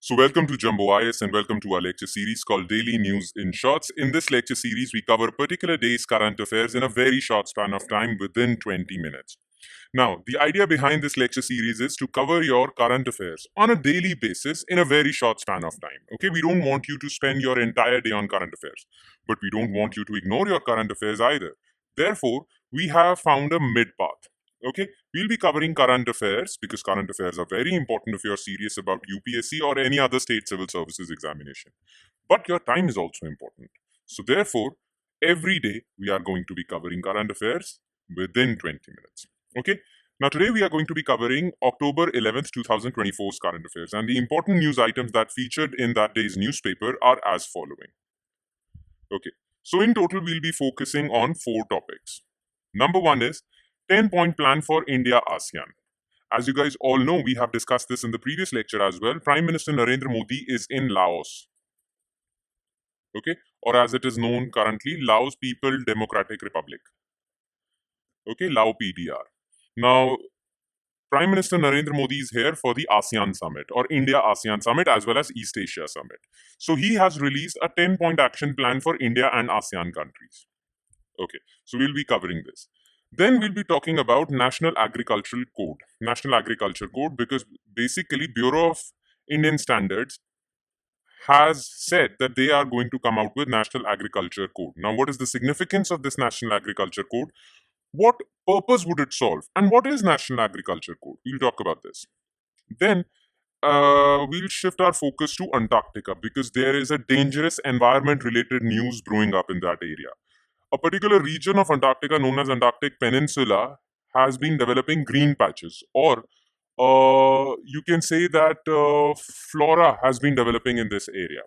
So, welcome to Jumbo IS and welcome to our lecture series called Daily News in Shorts. In this lecture series, we cover a particular day's current affairs in a very short span of time within 20 minutes. Now, the idea behind this lecture series is to cover your current affairs on a daily basis in a very short span of time. Okay, we don't want you to spend your entire day on current affairs, but we don't want you to ignore your current affairs either. Therefore, we have found a mid path. Okay, we'll be covering current affairs because current affairs are very important if you're serious about UPSC or any other state civil services examination. But your time is also important. So, therefore, every day we are going to be covering current affairs within 20 minutes. Okay. Now, today we are going to be covering October 11th, 2024's current affairs, and the important news items that featured in that day's newspaper are as following. Okay. So, in total, we'll be focusing on 4 topics. Number one is 10-point plan for India-ASEAN. As you guys all know, we have discussed this in the previous lecture as well. Prime Minister Narendra Modi is in Laos. Okay. Or as it is known currently, Laos People Democratic Republic. Okay. Lao PDR. Now, Prime Minister Narendra Modi is here for the ASEAN Summit or India-ASEAN Summit as well as East Asia Summit. So he has released a 10-point action plan for India and ASEAN countries. Okay, so we'll be covering this. Then we'll be talking about National Agricultural Code. National Agriculture Code because basically Bureau of Indian Standards has said that they are going to come out with National Agriculture Code. Now, what is the significance of this National Agriculture Code? What purpose would it solve? And what is National Agriculture Code? We'll talk about this. Then we'll shift our focus to Antarctica because there is a dangerous environment related news brewing up in that area. A particular region of Antarctica known as Antarctic Peninsula has been developing green patches, or you can say that flora has been developing in this area.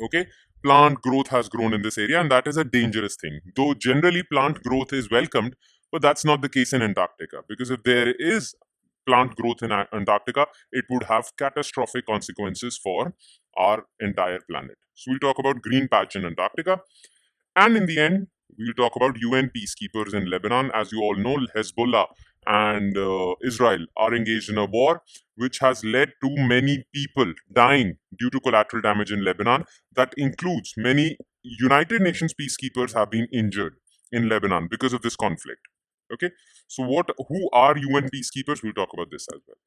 Okay, plant growth has grown in this area, and that is a dangerous thing. Though generally plant growth is welcomed, but that's not the case in Antarctica because if there is plant growth in Antarctica, it would have catastrophic consequences for our entire planet. So we'll talk about green patch in Antarctica, and in the end, we'll talk about UN peacekeepers in Lebanon. As you all know, Hezbollah and Israel are engaged in a war which has led to many people dying due to collateral damage in Lebanon. That includes many United Nations peacekeepers have been injured in Lebanon because of this conflict. Okay, so who are UN peacekeepers? We'll talk about this as well.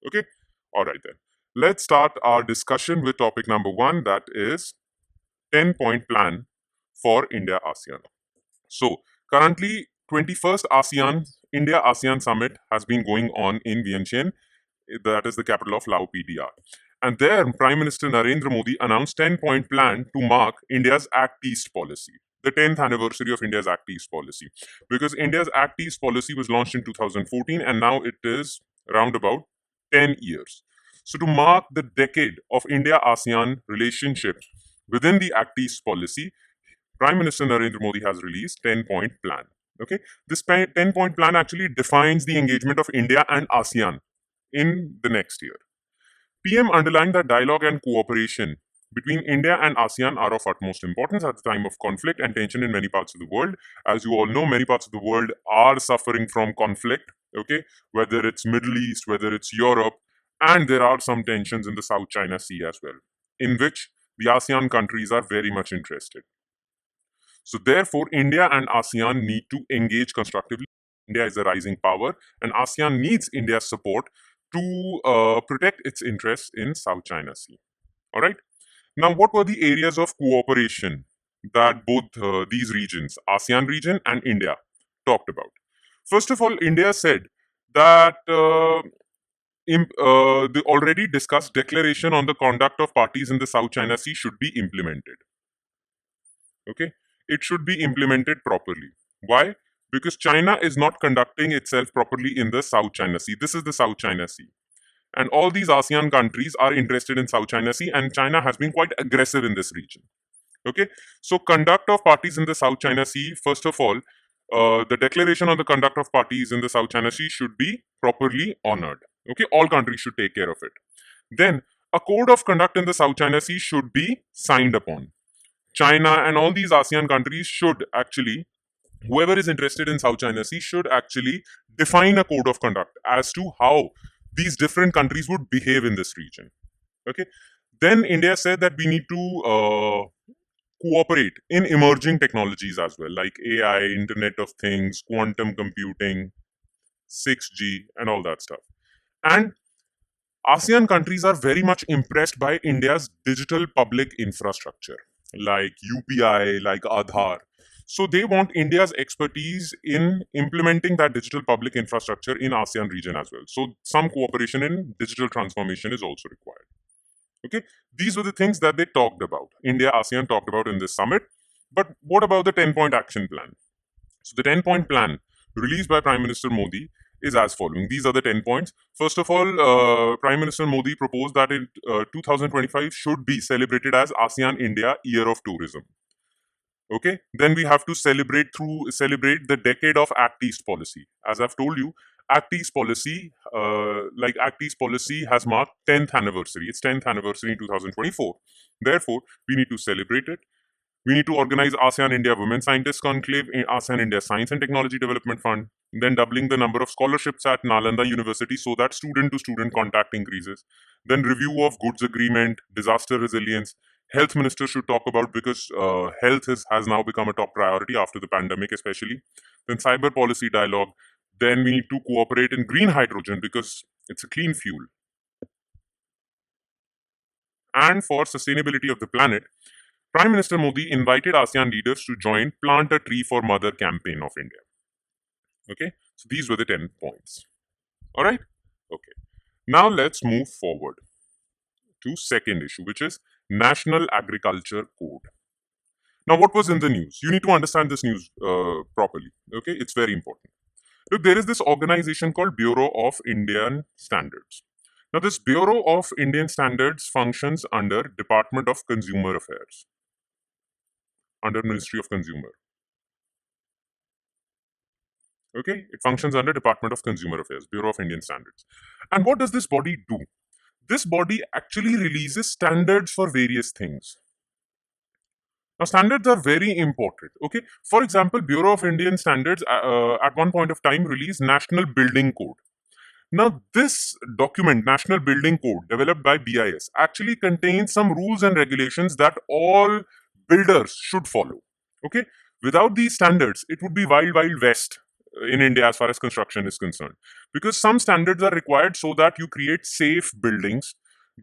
Okay, all right then. Let's start our discussion with topic number one, that is 10-point plan for India-ASEAN. So currently, 21st ASEAN India-ASEAN Summit has been going on in Vientiane, that is the capital of Lao PDR. And there, Prime Minister Narendra Modi announced 10-point plan to mark India's Act East policy, the 10th anniversary of India's Act East policy. Because India's Act East policy was launched in 2014 and now it is around about 10 years. So to mark the decade of India-ASEAN relationship within the Act East policy, Prime Minister Narendra Modi has released 10-point plan. Okay, this 10-point plan actually defines the engagement of India and ASEAN in the next year. PM underlined that dialogue and cooperation between India and ASEAN are of utmost importance at the time of conflict and tension in many parts of the world. As you all know, many parts of the world are suffering from conflict, okay, whether it's Middle East, whether it's Europe, and there are some tensions in the South China Sea as well, in which the ASEAN countries are very much interested. So therefore, India and ASEAN need to engage constructively. India is a rising power, and ASEAN needs India's support to protect its interests in South China Sea. All right. Now, what were the areas of cooperation that both these regions, ASEAN region and India, talked about? First of all, India said that the already discussed declaration on the conduct of parties in the South China Sea should be implemented. Okay, it should be implemented properly. Why? Because China is not conducting itself properly in the South China Sea. This is the South China Sea. And all these ASEAN countries are interested in South China Sea, and China has been quite aggressive in this region. Okay, so conduct of parties in the South China Sea, first of all, the declaration on the conduct of parties in the South China Sea should be properly honored. Okay, all countries should take care of it. Then, a code of conduct in the South China Sea should be signed upon. China and all these ASEAN countries should actually, whoever is interested in South China Sea should actually define a code of conduct as to how these different countries would behave in this region. Okay. Then India said that we need to cooperate in emerging technologies as well, like AI, Internet of Things, quantum computing, 6G, and all that stuff. And ASEAN countries are very much impressed by India's digital public infrastructure, like UPI, like Aadhaar. So they want India's expertise in implementing that digital public infrastructure in ASEAN region as well. So some cooperation in digital transformation is also required. Okay, these were the things that they talked about. India ASEAN talked about in this summit. But what about the 10-point action plan? So the 10-point plan released by Prime Minister Modi is as following. These are the 10 points. First of all, Prime Minister Modi proposed that in 2025 should be celebrated as ASEAN India Year of Tourism. Okay, then we have to celebrate the decade of Act East policy. As I've told you, Act East policy has marked 10th anniversary. It's 10th anniversary in 2024. Therefore, we need to celebrate it. We need to organize ASEAN India Women Scientists Conclave, ASEAN India Science and Technology Development Fund, then doubling the number of scholarships at Nalanda University so that student to student contact increases, then review of goods agreement, disaster resilience. Health minister should talk about because has now become a top priority after the pandemic, especially. Then cyber policy dialogue. Then we need to cooperate in green hydrogen because it's a clean fuel. And for sustainability of the planet, Prime Minister Modi invited ASEAN leaders to join Plant a Tree for Mother campaign of India. Okay, so these were the 10 points. All right, okay. Now let's move forward to second issue, which is National Agriculture Code. Now, what was in the news? You need to understand this news properly. Okay, it's very important. Look, there is this organization called Bureau of Indian Standards. Now, this Bureau of Indian Standards functions under Department of Consumer Affairs, under Ministry of Consumer. Okay, it functions under Department of Consumer Affairs, Bureau of Indian Standards. And what does this body do? This body actually releases standards for various things. Now, standards are very important. Okay, for example, Bureau of Indian Standards at one point of time released National Building Code. Now, this document, National Building Code, developed by BIS, actually contains some rules and regulations that all builders should follow. Okay, without these standards, it would be wild, wild west in India as far as construction is concerned. Because some standards are required so that you create safe buildings,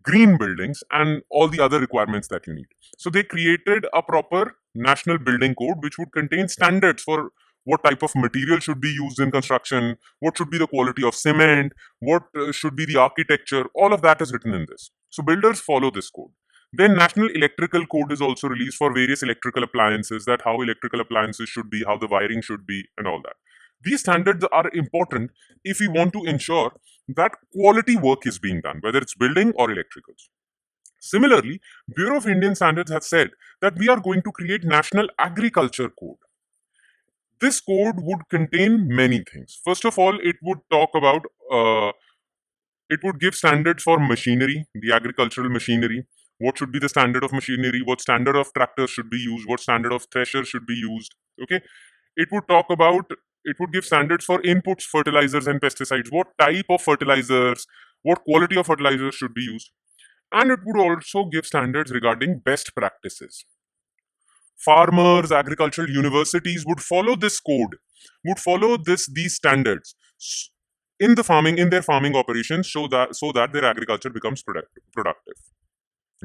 green buildings, and all the other requirements that you need. So they created a proper National Building Code which would contain standards for what type of material should be used in construction, what should be the quality of cement, what should be the architecture. All of that is written in this. So builders follow this code. Then National Electrical Code is also released for various electrical appliances, that how electrical appliances should be, how the wiring should be, and all that. These standards are important if we want to ensure that quality work is being done, whether it's building or electricals. Similarly, Bureau of Indian Standards has said that we are going to create National Agriculture Code. This code would contain many things. First of all, it would talk about, it would give standards for machinery, the agricultural machinery. What should be the standard of machinery? What standard of tractors should be used? What standard of thresher should be used? Okay. It would give standards for inputs, fertilizers, and pesticides. What type of fertilizers, what quality of fertilizers should be used. And it would also give standards regarding best practices. Farmers, agricultural universities would follow this code, would follow these standards in their farming operations, so that their agriculture becomes productive.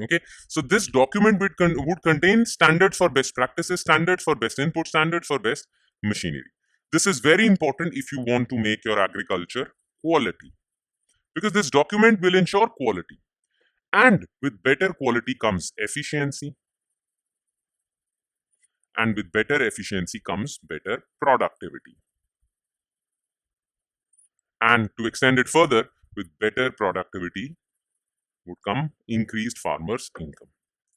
Okay, so this document would contain standards for best practices, standards for best input, standards for best machinery. This is very important if you want to make your agriculture quality, because this document will ensure quality. And with better quality comes efficiency. And with better efficiency comes better productivity. And to extend it further, with better productivity would come increased farmers' income.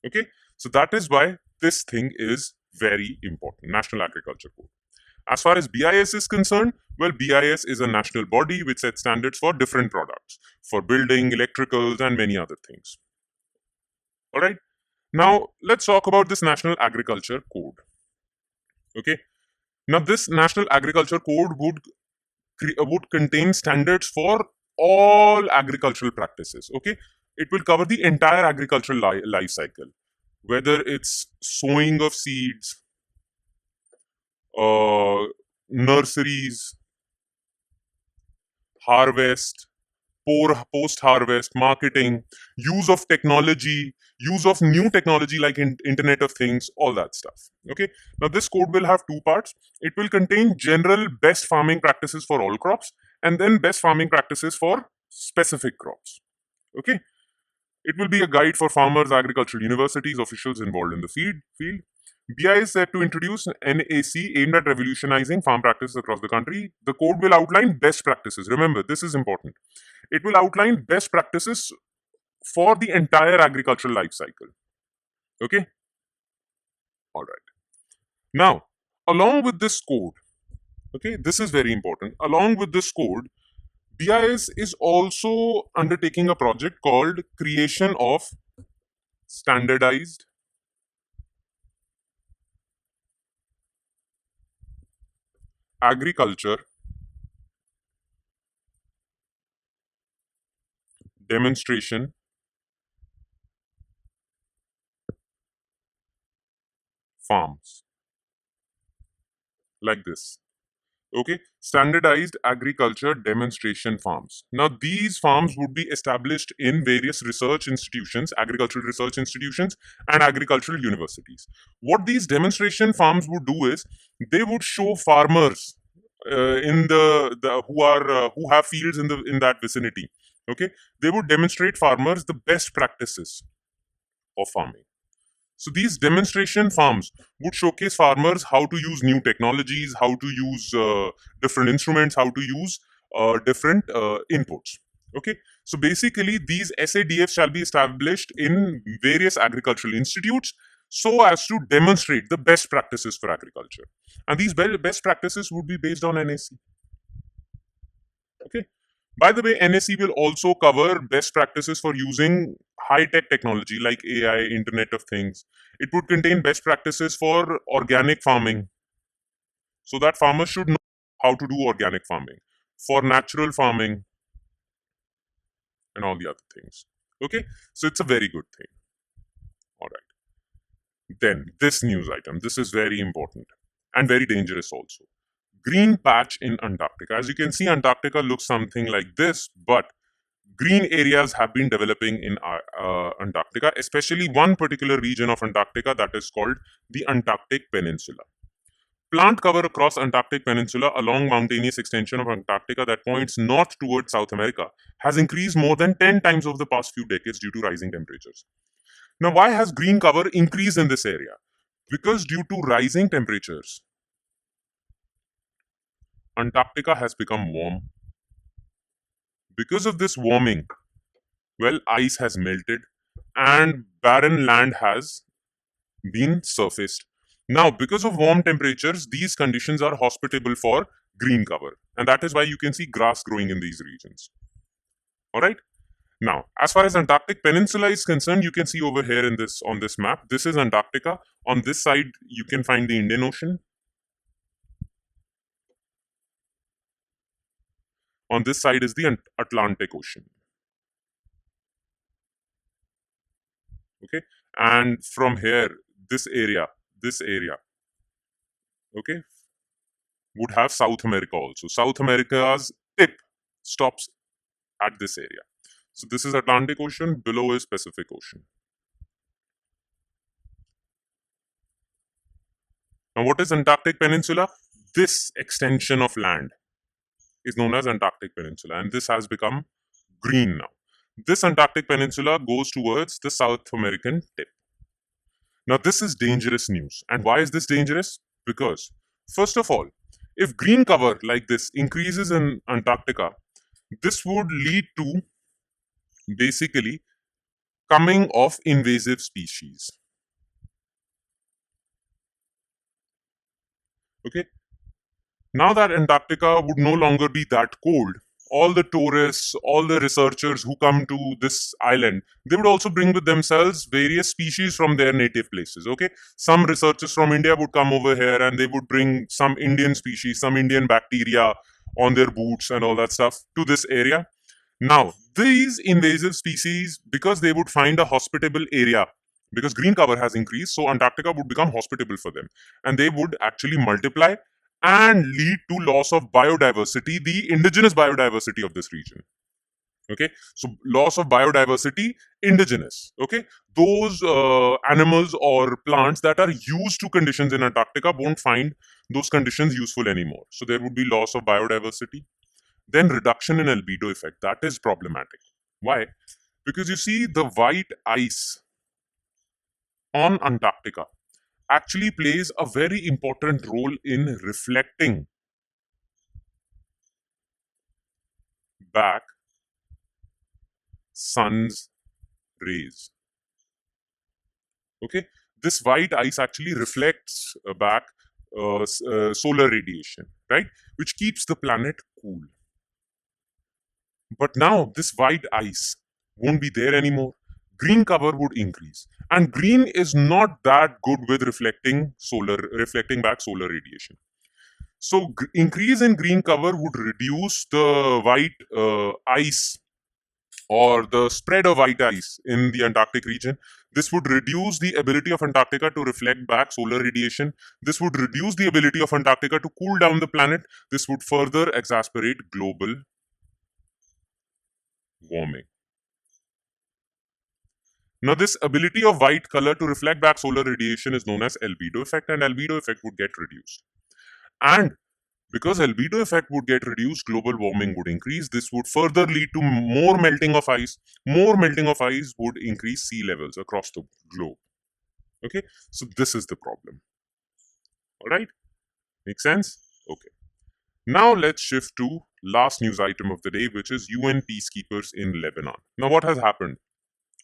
Okay, so that is why this thing is very important, National Agriculture Code. As far as BIS is concerned, well, BIS is a national body which sets standards for different products, for building, electricals, and many other things. All right, now let's talk about this National Agriculture Code. Okay, now this National Agriculture Code would contain standards for all agricultural practices. Okay, It will cover the entire agricultural life cycle, whether it's sowing of seeds, uh, nurseries, harvest, post harvest, marketing, use of technology, use of new technology like Internet of Things, all that stuff. Okay. Now, this code will have two parts. It will contain general best farming practices for all crops and then best farming practices for specific crops. Okay. It will be a guide for farmers, agricultural universities, officials involved in the field. BI is set to introduce an AC aimed at revolutionizing farm practices across the country. The code will outline best practices. Remember, this is important. It will outline best practices for the entire agricultural life cycle. Okay? All right. Now, along with this code, okay, this is very important. Along with this code, BIS is also undertaking a project called Creation of Standardized Agriculture Demonstration Farms. Like this. Okay, standardized agriculture demonstration farms. Now, these farms would be established in various research institutions, agricultural research institutions, and agricultural universities. What these demonstration farms would do is they would show farmers in the who have fields in that vicinity. Okay, they would demonstrate farmers the best practices of farming. So these demonstration farms would showcase farmers how to use new technologies, how to use different instruments, how to use different inputs. Okay, so basically these SADFs shall be established in various agricultural institutes so as to demonstrate the best practices for agriculture. And these best practices would be based on NAC. Okay. By the way, NAC will also cover best practices for using high-tech technology like AI, Internet of Things. It would contain best practices for organic farming, so that farmers should know how to do organic farming, for natural farming, and all the other things. Okay, so it's a very good thing. All right. Then, this news item, this is very important and very dangerous also. Green patch in Antarctica. As you can see, Antarctica looks something like this, but green areas have been developing in Antarctica, especially one particular region of Antarctica that is called the Antarctic Peninsula. Plant cover across Antarctic Peninsula along mountainous extension of Antarctica that points north towards South America has increased more than 10 times over the past few decades due to rising temperatures. Now, why has green cover increased in this area? Because due to rising temperatures, Antarctica has become warm. Because of this warming, well, ice has melted and barren land has been surfaced. Now, because of warm temperatures, these conditions are hospitable for green cover. And that is why you can see grass growing in these regions. All right. Now, as far as Antarctic Peninsula is concerned, you can see over here on this map, this is Antarctica. On this side, you can find the Indian Ocean. On this side is the Atlantic Ocean. Okay, and from here, this area, okay, would have South America also. South America's tip stops at this area. So this is Atlantic Ocean, below is Pacific Ocean. Now, what is Antarctic Peninsula? This extension of land is known as Antarctic Peninsula, and this has become green now. This Antarctic Peninsula goes towards the South American tip. Now, this is dangerous news. And why is this dangerous? Because, first of all, if green cover like this increases in Antarctica, this would lead to basically coming of invasive species. Okay. Now that Antarctica would no longer be that cold, all the tourists, all the researchers who come to this island, they would also bring with themselves various species from their native places. Okay, some researchers from India would come over here and they would bring some Indian species, some Indian bacteria on their boots and all that stuff to this area. Now, these invasive species, because they would find a hospitable area, because green cover has increased, so Antarctica would become hospitable for them, and they would actually multiply and lead to loss of biodiversity, the indigenous biodiversity of this region. Okay, so loss of biodiversity, indigenous. Okay, those animals or plants that are used to conditions in Antarctica won't find those conditions useful anymore. So there would be loss of biodiversity. Then reduction in albedo effect. That is problematic. Why? Because you see, the white ice on Antarctica actually plays a very important role in reflecting back sun's rays. Okay, this white ice actually reflects back solar radiation, right, which keeps the planet cool. But now this white ice won't be there anymore. Green cover would increase, and green is not that good with reflecting back solar radiation. So increase in green cover would reduce the white ice or the spread of white ice in the Antarctic region. This would reduce the ability of Antarctica to reflect back solar radiation. This would reduce the ability of Antarctica to cool down the planet. This would further exacerbate global warming. Now, this ability of white color to reflect back solar radiation is known as albedo effect, and albedo effect would get reduced. And because albedo effect would get reduced, global warming would increase. This would further lead to more melting of ice. More melting of ice would increase sea levels across the globe. Okay, so this is the problem. All right, make sense? Okay. Now let's shift to last news item of the day, which is UN peacekeepers in Lebanon. Now, what has happened?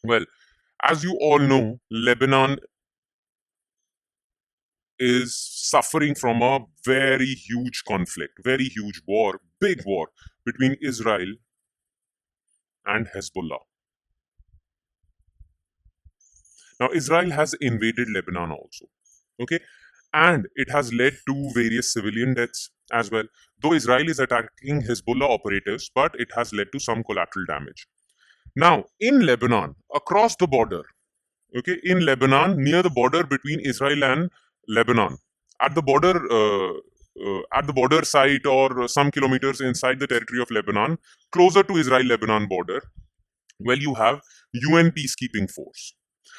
Well, as you all know, Lebanon is suffering from a very huge conflict, very huge war, big war between Israel and Hezbollah. Now, Israel has invaded Lebanon also. Okay, and it has led to various civilian deaths as well. Though Israel is attacking Hezbollah operators, but it has led to some collateral damage. Now, in Lebanon, across the border, okay, in Lebanon, near the border between Israel and Lebanon, at the border site or some kilometers inside the territory of Lebanon, closer to Israel-Lebanon border, well, you have UN peacekeeping force.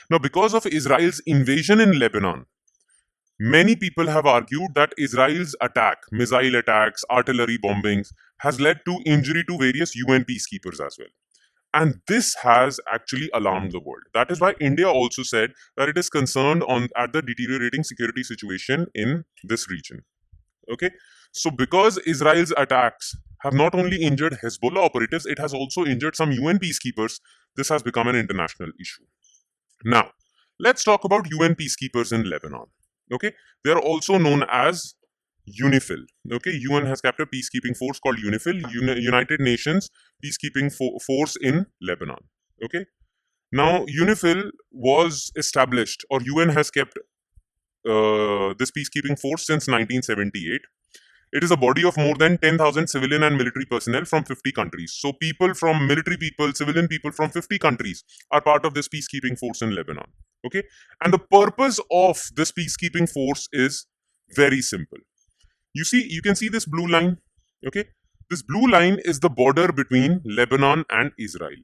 Now, because of Israel's invasion in Lebanon, many people have argued that Israel's attack, missile attacks, artillery bombings, has led to injury to various UN peacekeepers as well. And this has actually alarmed the world. That is why India also said that it is concerned at the deteriorating security situation in this region. Okay, so because Israel's attacks have not only injured Hezbollah operatives, it has also injured some UN peacekeepers. This has become an international issue. Now, let's talk about UN peacekeepers in Lebanon. Okay, they are also known as UNIFIL. Okay, UN has kept a peacekeeping force called UNIFIL, United Nations Peacekeeping Force in Lebanon. Okay, now UNIFIL was established, or UN has kept this peacekeeping force since 1978. It is a body of more than 10,000 civilian and military personnel from 50 countries. So military people, civilian people from 50 countries are part of this peacekeeping force in Lebanon. Okay, and the purpose of this peacekeeping force is very simple. You can see this blue line. Okay, this blue line is the border between Lebanon and Israel.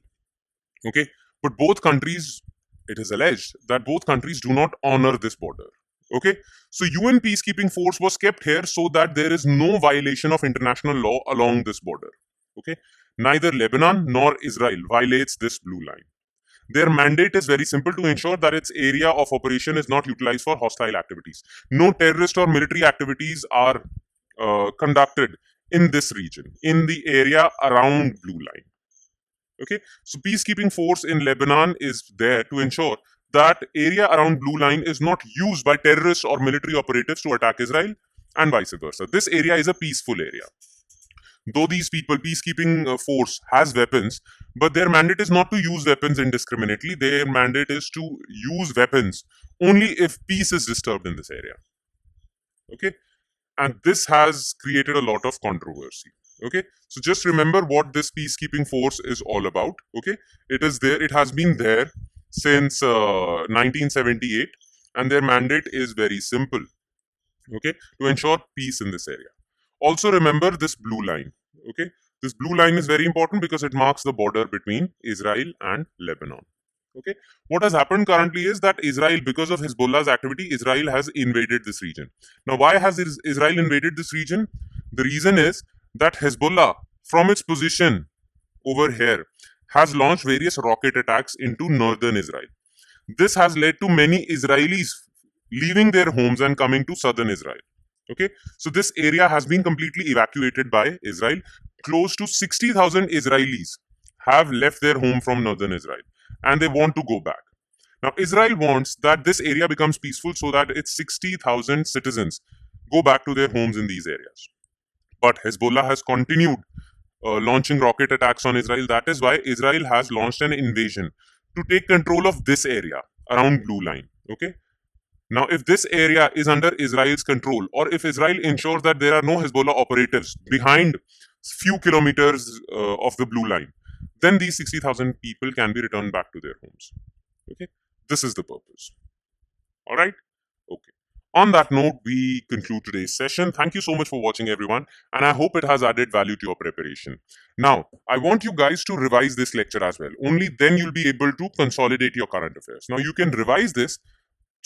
Okay, but both countries, it is alleged that both countries do not honor this border. Okay, so UN peacekeeping force was kept here so that there is no violation of international law along this border. Okay, neither Lebanon nor Israel violates this blue line. Their mandate is very simple: to ensure that its area of operation is not utilized for hostile activities. No terrorist or military activities are conducted in this region, in the area around blue line. Okay, so peacekeeping force in Lebanon is there to ensure that area around blue line is not used by terrorists or military operatives to attack Israel, and vice versa. This area is a peaceful area. Though these people, peacekeeping force has weapons, but their mandate is not to use weapons indiscriminately. Their mandate is to use weapons only if peace is disturbed in this area. Okay, and this has created a lot of controversy. Okay, so just remember what this peacekeeping force is all about. Okay, it is there, it has been there since 1978, and their mandate is very simple. Okay, to ensure peace in this area. Also remember this blue line. Okay, this blue line is very important because it marks the border between Israel and Lebanon. Okay, what has happened currently is that Israel, because of Hezbollah's activity, Israel has invaded this region. Now, why has Israel invaded this region? The reason is that Hezbollah, from its position over here, has launched various rocket attacks into northern Israel. This has led to many Israelis leaving their homes and coming to southern Israel. Okay, so this area has been completely evacuated by Israel. Close to 60,000 Israelis have left their home from northern Israel and they want to go back. Now, Israel wants that this area becomes peaceful so that its 60,000 citizens go back to their homes in these areas. But Hezbollah has continued launching rocket attacks on Israel. That is why Israel has launched an invasion to take control of this area around Blue Line. Okay. Now, if this area is under Israel's control, or if Israel ensures that there are no Hezbollah operatives behind few kilometers of the Blue Line, then these 60,000 people can be returned back to their homes. Okay, this is the purpose. All right. Okay. On that note, we conclude today's session. Thank you so much for watching, everyone, and I hope it has added value to your preparation. Now, I want you guys to revise this lecture as well. Only then you'll be able to consolidate your current affairs. Now, you can revise this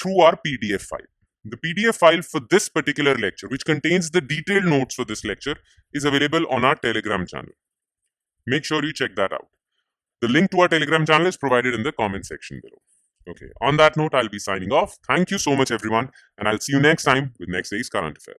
through our PDF file. The PDF file for this particular lecture, which contains the detailed notes for this lecture, is available on our Telegram channel. Make sure you check that out. The link to our Telegram channel is provided in the comment section below. Okay, on that note, I'll be signing off. Thank you so much, everyone, and I'll see you next time with next day's current affairs.